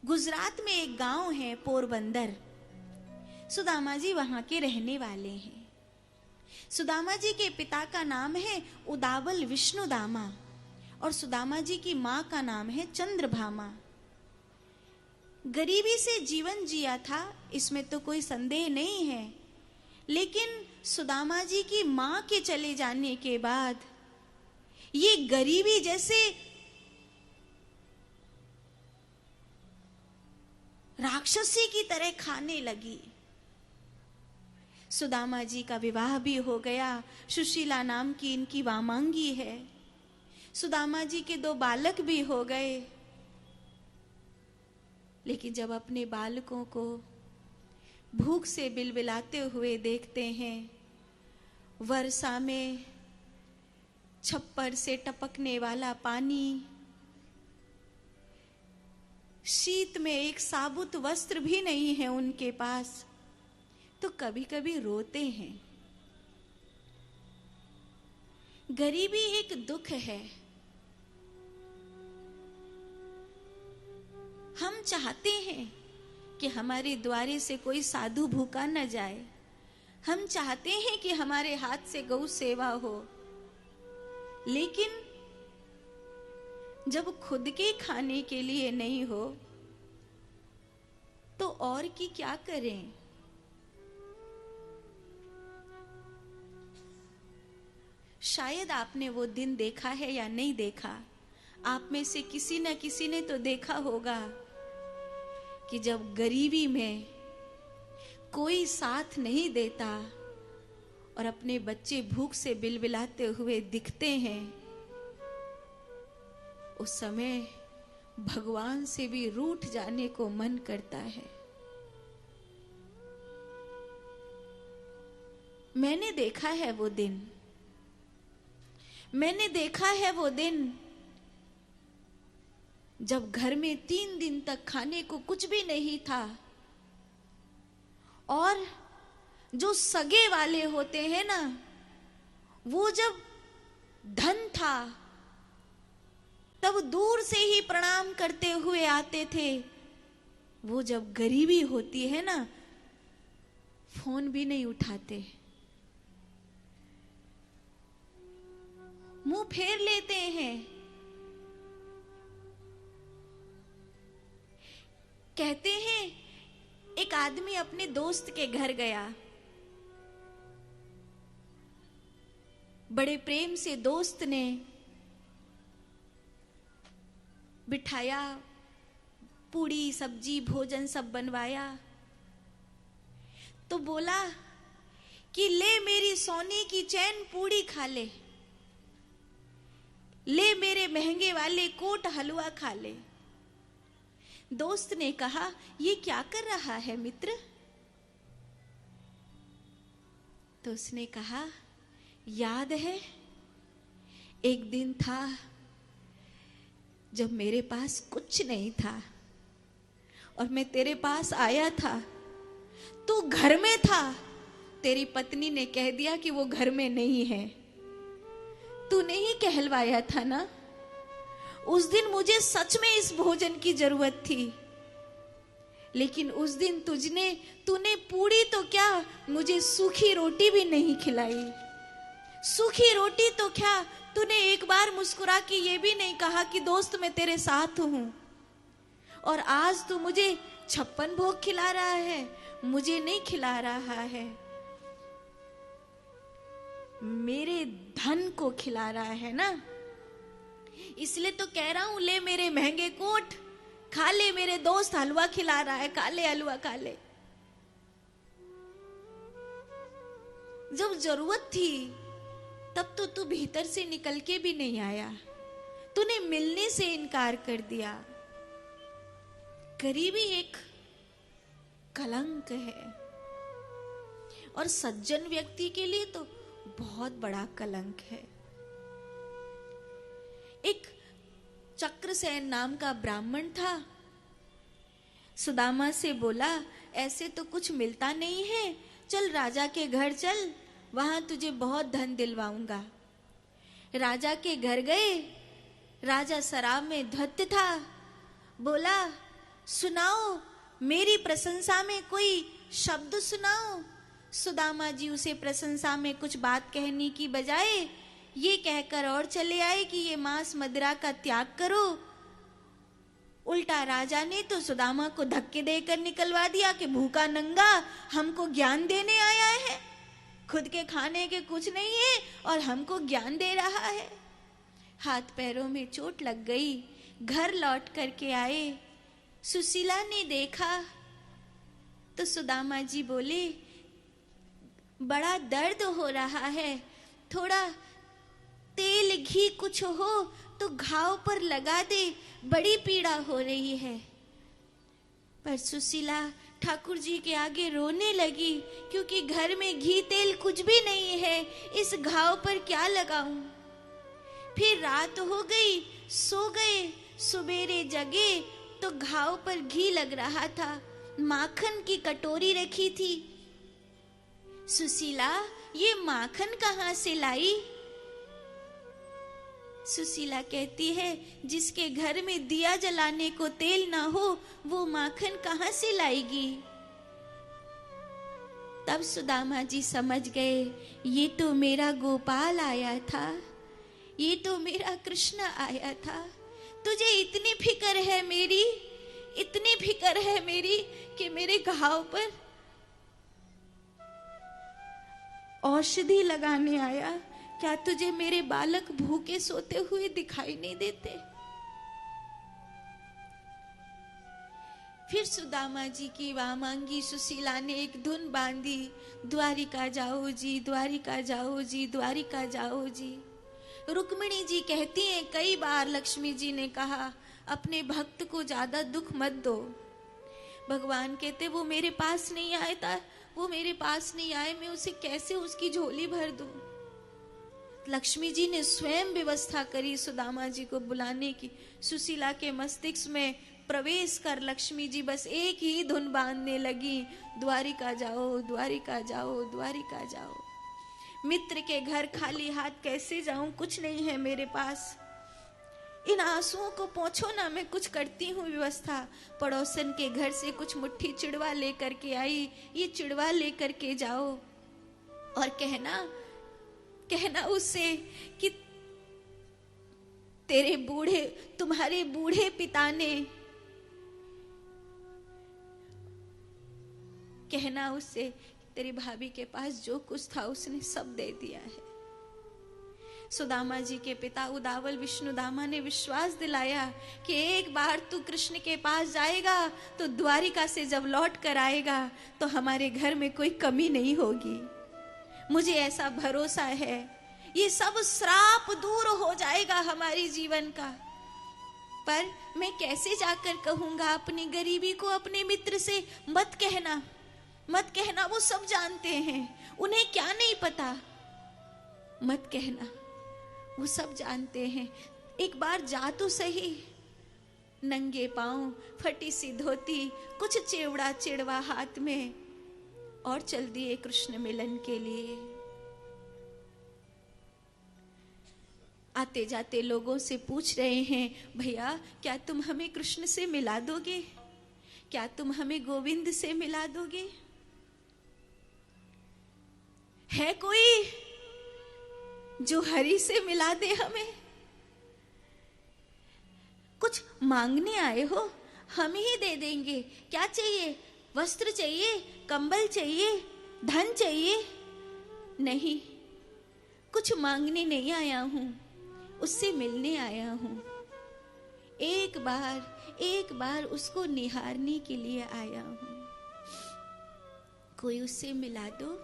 गुजरात में एक गांव है पोरबंदर। सुदामा जी वहां के रहने वाले हैं। सुदामा जी के पिता का नाम है उदाबल विष्णुदामा और सुदामा जी की मां का नाम है चंद्रभामा। गरीबी से जीवन जिया था, इसमें तो कोई संदेह नहीं है, लेकिन सुदामा जी की मां के चले जाने के बाद ये गरीबी जैसे राक्षसी की तरह खाने लगी। सुदामा जी का विवाह भी हो गया। सुशीला नाम की इनकी वामांगी है। सुदामा जी के 2 बालक भी हो गए। लेकिन जब अपने बालकों को भूख से बिलबिलाते हुए देखते हैं, वर्षा में छप्पर से टपकने वाला पानी, शीत में एक साबुत वस्त्र भी नहीं है उनके पास, तो कभी कभी रोते हैं। गरीबी एक दुख है। हम चाहते हैं कि हमारे द्वारे से कोई साधु भूखा न जाए। हम चाहते हैं कि हमारे हाथ से गौ सेवा हो, लेकिन जब खुद के खाने के लिए नहीं हो तो और की क्या करें। शायद आपने वो दिन देखा है या नहीं देखा, आप में से किसी न किसी ने तो देखा होगा कि जब गरीबी में कोई साथ नहीं देता और अपने बच्चे भूख से बिलबिलाते हुए दिखते हैं, उस समय भगवान से भी रूठ जाने को मन करता है। मैंने देखा है वो दिन, मैंने देखा है वो दिन जब घर में 3 दिन तक खाने को कुछ भी नहीं था और जो सगे वाले होते हैं ना, वो जब धन था तब दूर से ही प्रणाम करते हुए आते थे। वो जब गरीबी होती है ना, फोन भी नहीं उठाते, मुंह फेर लेते हैं। कहते हैं एक आदमी अपने दोस्त के घर गया, बड़े प्रेम से दोस्त ने बिठाया, पूड़ी सब्जी भोजन सब बनवाया, तो बोला कि ले मेरी सोने की चैन पूड़ी खा ले, ले मेरे महंगे वाले कोट हलवा खा ले। दोस्त ने कहा, ये क्या कर रहा है मित्र? तो उसने कहा, याद है एक दिन था जब मेरे पास कुछ नहीं था और मैं तेरे पास आया था, तू घर में था, तेरी पत्नी ने कह दिया कि वो घर में नहीं है। तूने ही कहलवाया था ना, उस दिन मुझे सच में इस भोजन की जरूरत थी, लेकिन उस दिन तूने पूड़ी तो क्या, मुझे सूखी रोटी भी नहीं खिलाई। सूखी रोटी तो क्या, तूने एक बार मुस्कुरा के ये भी नहीं कहा कि दोस्त मैं तेरे साथ हूं। और आज तू मुझे 56 भोग खिला रहा है, मुझे नहीं खिला रहा है, मेरे धन को खिला रहा है ना। इसलिए तो कह रहा हूं, ले मेरे महंगे कोट खा ले, मेरे दोस्त हलवा खिला रहा है, खा ले हलवा खा ले। जब जरूरत थी तब तो तू भीतर से निकल के भी नहीं आया, तूने मिलने से इनकार कर दिया। गरीबी एक कलंक है और सज्जन व्यक्ति के लिए तो बहुत बड़ा कलंक है। एक चक्रसेन नाम का ब्राह्मण था, सुदामा से बोला, ऐसे तो कुछ मिलता नहीं है, चल राजा के घर चल, वहां तुझे बहुत धन दिलवाऊंगा। राजा के घर गए, राजा शराब में धत्त था, बोला, सुनाओ, मेरी प्रशंसा में कोई शब्द सुनाओ। सुदामा जी उसे प्रशंसा में कुछ बात कहने की बजाय ये कहकर और चले आए कि ये मांस मदिरा का त्याग करो। उल्टा राजा ने तो सुदामा को धक्के देकर निकलवा दिया कि भूखा नंगा हमको ज्ञान देने आया है, खुद के खाने के कुछ नहीं है और हमको ज्ञान दे रहा है। हाथ पैरों में चोट लग गई, घर लौट करके आए। सुशीला ने देखा तो सुदामा जी बोले, बड़ा दर्द हो रहा है, थोड़ा तेल घी कुछ हो तो घाव पर लगा दे, बड़ी पीड़ा हो रही है। पर सुशीला ठाकुर जी के आगे रोने लगी, क्योंकि घर में घी तेल कुछ भी नहीं है, इस घाव पर क्या लगाऊं। फिर रात हो गई, सो गए, सुबेरे जगे तो घाव पर घी लग रहा था, माखन की कटोरी रखी थी। सुशीला, ये माखन कहाँ से लाई? सुशीला कहती है, जिसके घर में दिया जलाने को तेल ना हो वो माखन कहाँ से लाएगी। तब सुदामा जी समझ गए, ये तो मेरा गोपाल आया था, ये तो मेरा कृष्ण आया था। तुझे इतनी फिक्र है मेरी, इतनी फिक्र है मेरी कि मेरे घाव पर औषधि लगाने आया। क्या तुझे मेरे बालक भूखे सोते हुए दिखाई नहीं देते? फिर सुदामा जी की वामांगी सुशीला ने एक धुन बांधी, द्वारिका जाओ जी, द्वारिका जाओ जी, द्वारिका जाओ जी। रुक्मिणी जी कहती हैं, कई बार लक्ष्मी जी ने कहा, अपने भक्त को ज्यादा दुख मत दो। भगवान कहते, वो मेरे पास नहीं आया था, वो मेरे पास नहीं आए, मैं उसे कैसे उसकी झोली भर दूं। लक्ष्मी जी ने स्वयं व्यवस्था करी सुदामा जी को बुलाने की। सुशीला के मस्तिष्क में प्रवेश कर लक्ष्मी जी बस एक ही धुन बांधने लगी, द्वारिका जाओ, द्वारिका जाओ, द्वारिका जाओ। मित्र के घर खाली हाथ कैसे जाऊं, कुछ नहीं है मेरे पास, इन आंसुओं को पोंछो ना, मैं कुछ करती हूँ व्यवस्था। पड़ोसन के घर से कुछ मुट्ठी चिड़वा लेकर के आई, ये चिड़वा लेकर के जाओ और कहना उससे कि तुम्हारे बूढ़े पिता ने, कहना उससे तेरी भाभी के पास जो कुछ था उसने सब दे दिया है। सुदामा जी के पिता उदावल विष्णुदामा ने विश्वास दिलाया कि एक बार तू कृष्ण के पास जाएगा तो द्वारिका से जब लौट कर आएगा तो हमारे घर में कोई कमी नहीं होगी, मुझे ऐसा भरोसा है, ये सब श्राप दूर हो जाएगा हमारी जीवन का। पर मैं कैसे जाकर कहूंगा अपनी गरीबी को अपने मित्र से? मत कहना, मत कहना, वो सब जानते हैं, उन्हें क्या नहीं पता, मत कहना, वो सब जानते हैं। एक बार जा तो सही। नंगे पांव, फटी सी धोती, कुछ चिवड़ा चिड़वा हाथ में, और चल दिए कृष्ण मिलन के लिए। आते जाते लोगों से पूछ रहे हैं, भैया क्या तुम हमें कृष्ण से मिला दोगे? क्या तुम हमें गोविंद से मिला दोगे? है कोई जो हरि से मिला दे हमें? कुछ मांगने आए हो, हम ही दे देंगे। क्या चाहिए? वस्त्र चाहिए, कंबल चाहिए, धन चाहिए? नहीं, कुछ मांगने नहीं आया हूं, उससे मिलने आया हूं। एक बार उसको निहारने के लिए आया हूं। कोई उससे मिला दो।